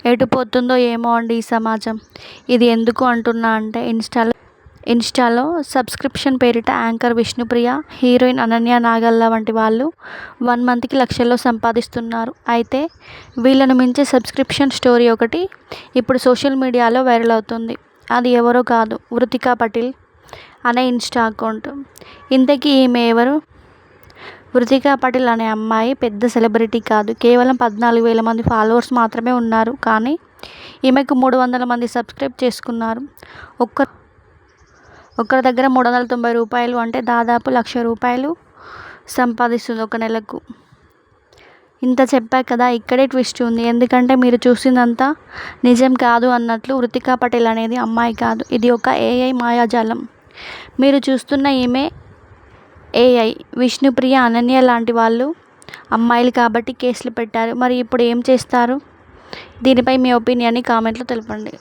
ఎటు పోతుందో ఏమో అండి ఈ సమాజం. ఇది ఎందుకు అంటున్నా అంటే ఇన్స్టాలో సబ్స్క్రిప్షన్ పేరిట యాంకర్ విష్ణుప్రియ, హీరోయిన్ అనన్య నాగల్ల వంటి వాళ్ళు 1 మంత్కి లక్షల్లో సంపాదిస్తున్నారు. అయితే వీళ్ళను మించే సబ్స్క్రిప్షన్ స్టోరీ ఒకటి ఇప్పుడు సోషల్ మీడియాలో వైరల్ అవుతుంది. అది ఎవరో కాదు, వృతికా పటేల్ అనే ఇన్స్టా అకౌంట్. ఇంతకీ ఈమె ఎవరు? వృతికా పటేల్ అనే అమ్మాయి పెద్ద సెలబ్రిటీ కాదు. కేవలం 14,000 మంది ఫాలోవర్స్ మాత్రమే ఉన్నారు. కానీ ఈమెకు 300 మంది సబ్స్క్రైబ్ చేసుకున్నారు. ఒక్కరి దగ్గర 390 రూపాయలు అంటే దాదాపు ₹1,00,000 సంపాదిస్తుంది ఒక నెలకు. ఇంత చెప్పా కదా, ఇక్కడే ట్విస్ట్ ఉంది. ఎందుకంటే మీరు చూసిందంతా నిజం కాదు అన్నట్లు వృతికా పటేల్ అనేది అమ్మాయి కాదు, ఇది ఒక ఏఐ మాయాజాలం. మీరు చూస్తున్న ఈమె ఏఐ. విష్ణుప్రియ, అనన్య లాంటి వాళ్ళు అమ్మాయిలు కాబట్టి కేసులు పెట్టారు. మరి ఇప్పుడు ఏం చేస్తారు? దీనిపై మీ ఒపీనియన్ని కామెంట్లో తెలపండి.